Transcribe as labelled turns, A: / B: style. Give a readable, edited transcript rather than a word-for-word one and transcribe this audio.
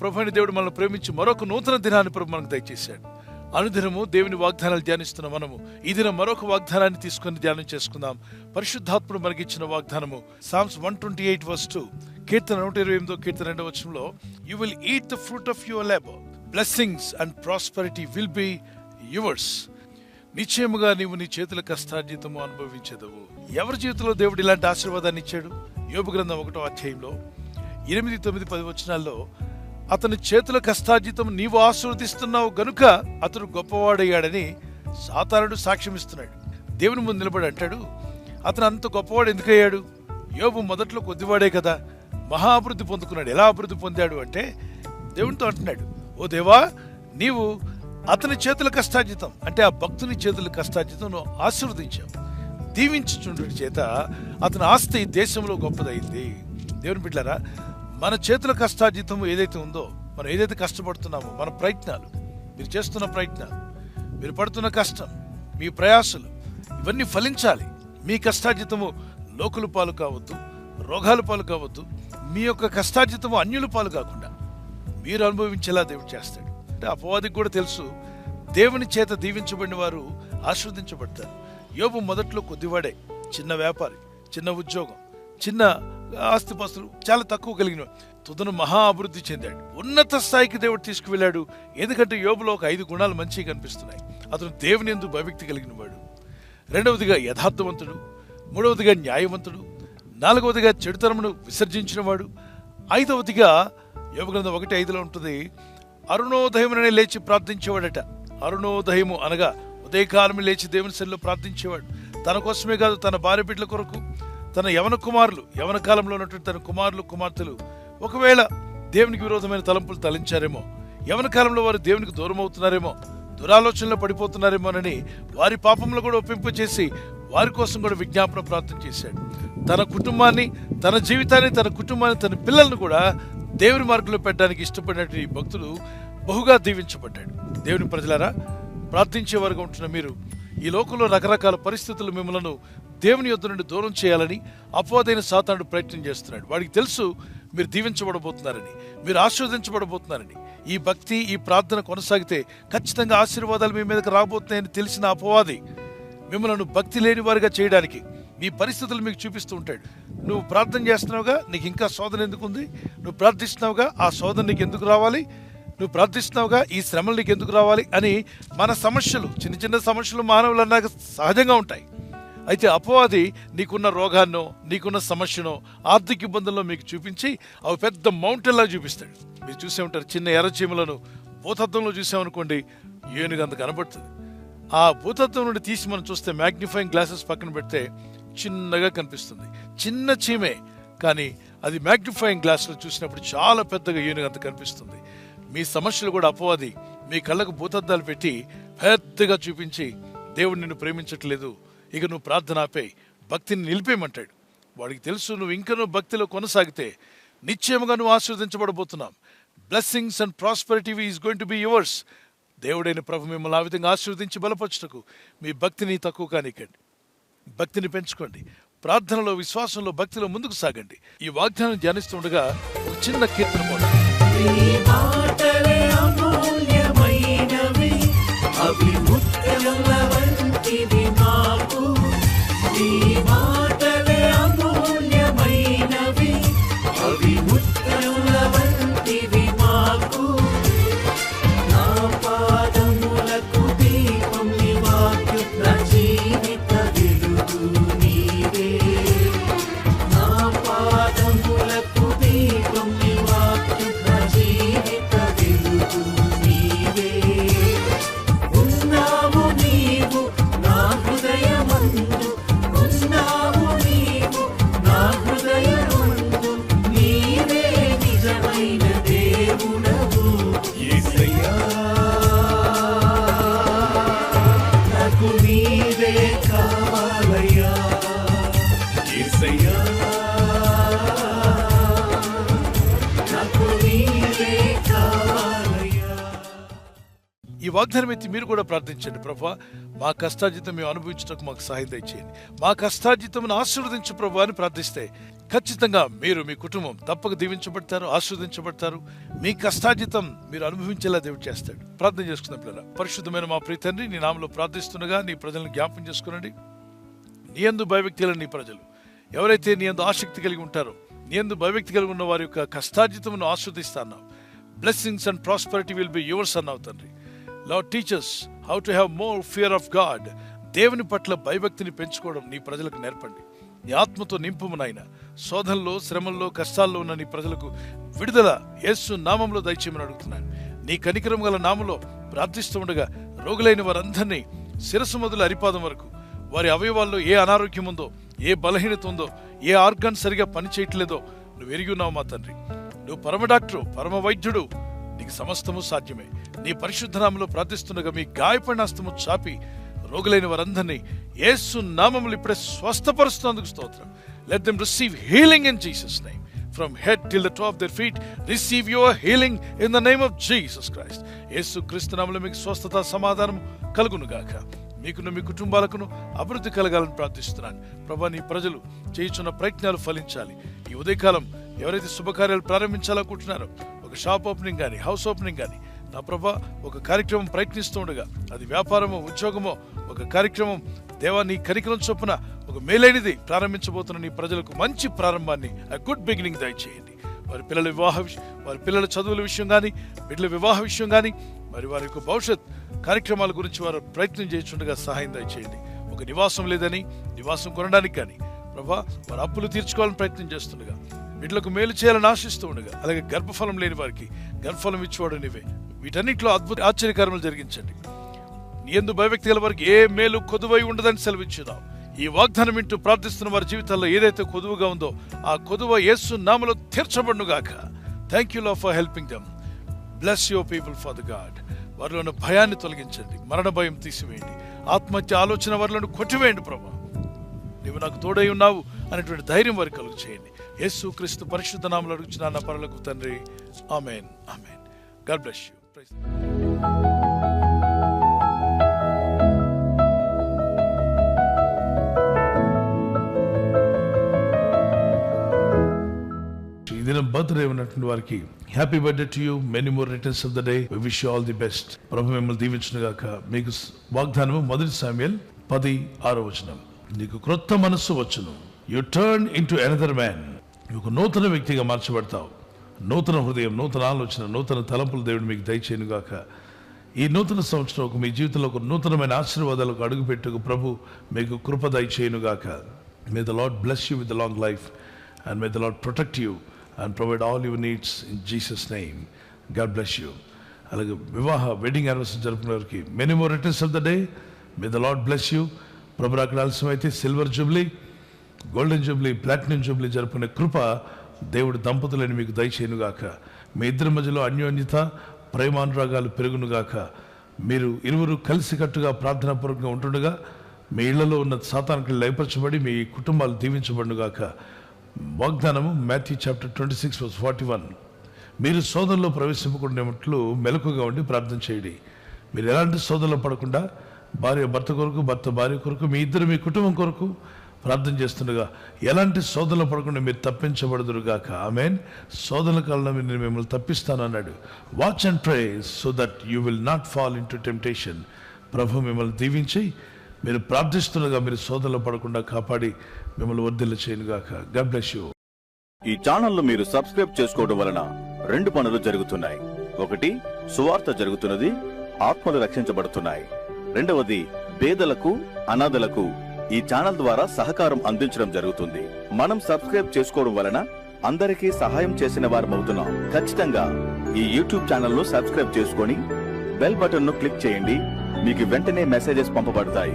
A: ప్రభువైన దేవుడు మనల్ని ప్రేమించి మరొక నూతన దినాన్ని ప్రభు మనకు దయచేశాడు. అనుదినము దేవుని వాగ్దానాలు ధ్యానిస్తున్న మనము ఈ దినం మరొక వాగ్దానాన్ని తీసుకుని ధ్యానం చేసుకుందాం. పరిశుద్ధాత్ముడు మనకిచ్చిన వాగ్దానము Psalms 128:2, కీర్తన 128 కీర్తన 2వ వచనంలో, you will eat the fruit of your labour, blessings and prosperity will be yours. నిశ్చయముగా నీవు నీ చేతుల కష్టార్జితము అనుభవించెదవు. ఎవరి జీవితంలో దేవుడు ఇలాంటి ఆశీర్వాదాన్ని ఇచ్చాడు? యోబు గ్రంథం 1వ అధ్యాయంలో 8, 9, 10 వచనాల్లో, అతని చేతుల కష్టార్జితం నీవు ఆశీర్వదిస్తున్నావు గనుక అతడు గొప్పవాడయ్యాడని సాతానుడు సాక్ష్యం ఇస్తున్నాడు. దేవుని ముందు నిలబడి అంటాడు, అతను అంత గొప్పవాడు ఎందుకయ్యాడు? యోబు మొదట్లో కొద్దివాడే కదా, మహా అభివృద్ధి పొందుకున్నాడు. ఎలా అభివృద్ధి పొందాడు అంటే దేవునితో అంటున్నాడు, ఓ దేవా, నీవు అతని చేతుల కష్టార్జితం అంటే ఆ భక్తుని చేతుల కష్టార్జితం ఆశీర్వదించావు. దీవించుచుండుట చేత అతని ఆస్తి దేశంలో గొప్పదైంది. దేవుని బిడ్డలారా, మన చేతుల కష్టార్జితం ఏదైతే ఉందో, మనం ఏదైతే కష్టపడుతున్నామో, మన ప్రయత్నాలు, మీరు చేస్తున్న ప్రయత్నాలు, మీరు పడుతున్న కష్టం, మీ ప్రయాసలు ఇవన్నీ ఫలించాలి. మీ కష్టార్జితము లోకుల పాలు కావద్దు, రోగాల పాలు కావద్దు. మీ యొక్క కష్టార్జితము అన్యుల పాలు కాకుండా మీరు అనుభవించేలా దేవుడు చేస్తాడు. అంటే అపవాదికి కూడా తెలుసు, దేవుని చేత దీవించబడిన వారు ఆశీర్వదించబడతారు. యోబు మొదట్లో కొద్దివాడే, చిన్న వ్యాపారి, చిన్న ఉద్యోగం, చిన్న ఆస్తిపాస్తులు చాలా తక్కువ కలిగిన, తుదను మహా అభివృద్ధి చెందాడు. ఉన్నత స్థాయికి దేవుడు తీసుకువెళ్ళాడు. ఎందుకంటే యోబులో ఒక 5 గుణాలు మంచిగా కనిపిస్తున్నాయి. అతను దేవుని యందు భయభక్తి కలిగిన వాడు, రెండవదిగా యథార్థవంతుడు, మూడవదిగా న్యాయవంతుడు, నాలుగవదిగా చెడుతనమును విసర్జించిన వాడు, ఐదవదిగా యోబు గ్రంథం 1:5 ఉంటుంది, అరుణోదయముననే లేచి ప్రార్థించేవాడట. అరుణోదయము అనగా ఉదయకాలమే లేచి దేవుని సన్నిధిలో ప్రార్థించేవాడు. తన కోసమే కాదు, తన భార్య బిడ్డల కొరకు, తన యవన కుమారులు, యవన కాలంలో ఉన్నటువంటి తన కుమారులు కుమార్తెలు ఒకవేళ దేవునికి విరోధమైన తలంపులు తలించారేమో, యవన కాలంలో వారు దేవునికి దూరం అవుతున్నారేమో, దురాలోచనలో పడిపోతున్నారేమోనని వారి పాపంలో కూడా ఒప్పింపచేసి వారి కోసం కూడా విజ్ఞాపన ప్రార్థన చేశాడు. తన కుటుంబాన్ని, తన జీవితాన్ని, తన కుటుంబాన్ని, తన పిల్లలను కూడా దేవుని మార్గంలో పెట్టడానికి ఇష్టపడినటువంటి భక్తులు బహుగా దీవించబడ్డాడు. దేవుని ప్రజలారా, ప్రార్థించే వారుగా ఉంటున్న మీరు, ఈ లోకంలో రకరకాల పరిస్థితులు మిమ్మల్ని దేవుని యొద్ద నుండి దూరం చేయాలని అపవాదైన సాతానుడు ప్రయత్నం చేస్తున్నాడు. వాడికి తెలుసు మీరు దీవించబడబోతున్నారని, మీరు ఆశీర్వదించబడబోతున్నారని. ఈ భక్తి, ఈ ప్రార్థన కొనసాగితే ఖచ్చితంగా ఆశీర్వాదాలు మీ మీదకి రాబోతున్నాయని తెలిసిన అపవాది మిమ్మల్ని భక్తి లేని వారిగా చేయడానికి మీ పరిస్థితులు మీకు చూపిస్తూ ఉంటాడు. నువ్వు ప్రార్థన చేస్తున్నావుగా, నీకు ఇంకా శోధన ఎందుకు ఉంది? నువ్వు ప్రార్థిస్తున్నావుగా, ఆ శోధన నీకు ఎందుకు రావాలి? నువ్వు ప్రార్థిస్తున్నావుగా, ఈ శ్రమలు నీకు ఎందుకు రావాలి అని మన సమస్యలు, చిన్న చిన్న సమస్యలు మానవులు అన్నాక సహజంగా ఉంటాయి. అయితే అపవాది నీకున్న రోగాన్నో, నీకున్న సమస్యనో, ఆర్థిక ఇబ్బందుల్లో మీకు చూపించి అవి పెద్ద మౌంటైన్లా చూపిస్తాడు. మీరు చూసే ఉంటారు, చిన్న ఎర్రచీమలను భూతత్వంలో చూసామనుకోండి, ఏనుగంత కనబడుతుంది. ఆ భూతత్వం నుండి తీసి మనం చూస్తే మ్యాగ్నిఫైయింగ్ గ్లాసెస్ పక్కన పెడితే చిన్నగా కనిపిస్తుంది. చిన్న చీమే, కానీ అది మ్యాగ్నిఫైయింగ్ గ్లాసులో చూసినప్పుడు చాలా పెద్దగా ఏనుగంత కనిపిస్తుంది. మీ సమస్యలు కూడా అపవాది మీ కళ్ళకు భూతద్దాలు పెట్టి పెద్దగా చూపించి, దేవుడు నిన్ను ప్రేమించట్లేదు, ఇక నువ్వు ప్రార్థన ఆపేయి, భక్తిని నిలిపేయమంటాడు. వాడికి తెలుసు నువ్వు ఇంకా భక్తిలో కొనసాగితే నిశ్చయముగా నువ్వు ఆశీర్వదించబడబోతున్నావు. Blessings and prosperity is going to be yours. దేవుడైన ప్రభు మిమ్మల్ని ఆ విధంగా ఆశీర్వదించి బలపరచుటకు మీ భక్తిని తక్కువ కానికండి, భక్తిని పెంచుకోండి. ప్రార్థనలో, విశ్వాసంలో, భక్తిలో ముందుకు సాగండి. ఈ వాగ్దానం ధ్యానిస్తుండగా ఒక చిన్న కీర్తన పాడండి. ఈ వాగ్దానం ఎత్తి మీరు కూడా ప్రార్థించండి. ప్రభువా, మా కష్టార్జితం మేము అనుభవించడానికి మాకు సహాయం దయచేయండి, మా కష్టార్జితం ఆశీర్వదించు ప్రభువా అని ప్రార్థిస్తే ఖచ్చితంగా మీరు మీ కుటుంబం తప్పక దీవించబడతారు, ఆస్వాదించబడతారు. మీ కష్టార్జితం మీరు అనుభవించేలా దేవుడు చేస్తాడు. ప్రార్థన చేసుకుందాం పిల్లరా. పరిశుద్ధమైన మా ప్రియ తండ్రి, నీ నామములో ప్రార్థిస్తుండగా నీ ప్రజలను జ్ఞాపకం చేసుకునండి. నీ యందు భయభక్తులు నీ ప్రజలు ఎవరైతే నీ యందు ఆసక్తి కలిగి ఉంటారో, నీ యందు భయభక్తి కలిగి ఉన్న వారి యొక్క కష్టార్జితమును ఆస్వాదిస్తాన్నావు. Blessings and prosperity will be yours అన్నావు తండ్రి. Lord teachers how to have more fear of God. దేవుని పట్ల భయభక్తిని పెంచుకోవడం నీ ప్రజలకు నేర్పండి. నీ ఆత్మతో నింపుము నాయన. శోధనలో, శ్రమల్లో, కష్టాల్లో ఉన్న నీ ప్రజలకు విడుదల యేసు నామంలో దయచేయమని అడుగుతున్నాను. నీ కనికరం గల నామములో ప్రార్థిస్తూ ఉండగా రోగులైన వారందరినీ శిరస్సు మొదలు అరిపాదం వరకు వారి అవయవాల్లో ఏ అనారోగ్యం ఉందో, ఏ బలహీనత ఉందో, ఏ ఆర్గాన్ సరిగా పనిచేయట్లేదో నువ్వు ఎరిగి ఉన్నావు మా తండ్రి. నువ్వు పరమ డాక్టరు, పరమ వైద్యుడు, నీకు సమస్తము సాధ్యమే. నీ పరిశుద్ధ నామములో ప్రార్థిస్తుండగా మీ గాయపడిన హస్తము చాపి రోగులైన వారందరినీ యేసు నామములో ఇప్పుడే స్వస్థపరుస్తున్నందుకు స్తోత్రం. Let them receive healing in Jesus' name. From head till the top of their feet, receive your healing in the name of Jesus Christ. యేసు క్రీస్తు నామములో మీకు స్వస్థత, సమాధానం కలుగును గాక. మీకును మీ కుటుంబాలకును అభివృద్ధి కలగాలని ప్రార్థిస్తున్నాను. ప్రభా, నీ ప్రజలు చేయుచున్న ప్రయత్నాలు ఫలించాలి. ఈ ఉదయకాలం ఎవరైతే శుభకార్యాలు ప్రారంభించాలనుకుంటున్నారో, ఒక షాప్ ఓపెనింగ్ కానీ, హౌస్ ఓపెనింగ్ కానీ, నా ప్రభా ఒక కార్యక్రమం ప్రయత్నిస్తూ ఉండగా, అది వ్యాపారమో ఉద్యోగమో, ఒక కార్యక్రమం దేవా నీ కనికరం చొప్పున ఒక మేలైనది ప్రారంభించబోతున్న నీ ప్రజలకు మంచి ప్రారంభాన్ని, a good beginning దయచేయండి. వారి పిల్లల చదువుల విషయం కానీ, బిడ్డల వివాహ విషయం కానీ, మరి వారి యొక్క భవిష్యత్ కార్యక్రమాల గురించి వారు ప్రయత్నం చేస్తుండగా సహాయం దయచేయండి. ఒక నివాసం లేదని నివాసం కొనడానికి కానీ ప్రభా వారు అప్పులు తీర్చుకోవాలని ప్రయత్నం చేస్తుండగా, బిడ్డలకు మేలు చేయాలని ఆశిస్తూ ఉండగా, అలాగే గర్భఫలం లేని వారికి గర్భఫలం ఇచ్చేవాడు నీవే. వీటన్నిటిలో అద్భుత ఆశ్చర్యకార్యములు జరిగించండి. నీ యందు భయభక్తి గల వారికి ఏ మేలు కొదువై ఉండదని సెలవిచ్చుదాం. ఈ వాగ్దానం వింటూ ప్రార్థిస్తున్న వారి జీవితాల్లో ఏదైతే కొదువుగా ఉందో ఆ కొదువ యేసు నామములో తీర్చబడునుగాక. Thank you lord for helping them. Bless your people for the God. వారిలో ఉన్న భయాన్ని తొలగించండి, మరణ భయం తీసివేయండి, ఆత్మహత్య ఆలోచన వారిలో కొట్టివేయండి. ప్రభా, నీవు నాకు తోడై ఉన్నావు అనేటువంటి ధైర్యం వారికి కలుగు చేయండి. యేసు క్రీస్తు పరిశుద్ధ నామములో అడుగుచున్నాను నా పరలోకపు తండ్రి. ఆమేన్, ఆమేన్. God bless you. Praise the Lord. ఈ దినం బర్త్డే ఉన్నటువంటి వారికి happy birthday to you. Many more returns of the day. We wish you all the best. ప్రభు మిమ్మల్ని దీవించును గాక. మీకు వాగ్దానము 1 శామ్యూయల్ 10:6 నీకు క్రొత్త మనస్సు వచ్చును. U turn into another man. నువ్వు నూతన వ్యక్తిగా మార్చబడతావు. నూతన హృదయం, నూతన ఆలోచన, నూతన తలంపులు దేవుడు మీకు దయచేయను గాక. ఈ నూతన సంవత్సరం మీ జీవితంలో ఒక నూతనమైన ఆశీర్వాదాలకు అడుగుపెట్టుకు ప్రభు మీకు కృప దయచేయను గాక. May the lord bless you with the long life and may the lord protect you and provide all your needs in Jesus name. God bless you. అలాగే వెడ్డింగ్ యానివర్సరీ జరుపుకునే వారికి many more returns of the day. May the lord bless you. ప్రభు అక్కడ ఆలస్యమైతే silver jubilee, golden jubilee, platinum jubilee జరుపుకునే కృప దేవుడు దంపతులని మీకు దయచేయనుగాక. మీ ఇద్దరి మధ్యలో అన్యోన్యత, ప్రేమానురాగాలు పెరుగునుగాక. మీరు ఇరువురు కలిసికట్టుగా ప్రార్థనాపూర్వకంగా ఉంటుండగా మీ ఇళ్లలో ఉన్న సాతానికి లయపరచబడి మీ కుటుంబాలు దీవించబడునుగాక. వాగ్దానము మాథ్యూ చాప్టర్ 26:41. మీరు శోధనలో ప్రవేశింపకుండాట్లు మెలకుగా ఉండి ప్రార్థన చేయండి. మీరు ఎలాంటి శోధనలో పడకుండా భార్య భర్త కొరకు, భర్త భార్య కొరకు, మీ ఇద్దరు మీ కుటుంబం కొరకు ప్రార్థన చేస్తుండగా ఎలాంటి శోధనలు పడకుండా మీరు తప్పించబడదురుగాక. ఆమేన్. శోధనల కాలంలో నేను మిమ్మల్ని తప్పిస్తానన్నాడు. Watch and pray so that you will not fall into temptation. ప్రభు మిమ్మల్ని దీవించి మీరు ప్రార్థిస్తుండగా మీరు శోధనలో పడకుండా కాపాడి మిమ్మల్ని వర్ధిల్ల చేయనుగాక. God bless you.
B: ఈ ఛానల్ మీరు సబ్స్క్రైబ్ చేసుకోవడం వలన 2 పనులు జరుగుతున్నాయి. ఒకటి, సువార్త జరుగుతున్నది, ఆత్మలు రక్షించబడుతున్నాయి. రెండవది, పేదలకు, అనాథలకు ఈ ఛానల్ ద్వారా సహకారం అందించడం జరుగుతుంది. మనం సబ్స్క్రైబ్ చేసుకోవడం వలన అందరికీ సహాయం చేసిన వారమవుతున్నాం. ఖచ్చితంగా ఈ యూట్యూబ్ ఛానల్ ను సబ్స్క్రైబ్ చేసుకొని బెల్ బటన్ ను క్లిక్ చేయండి. మీకు వెంటనే మెసేజెస్ పంపబడతాయి.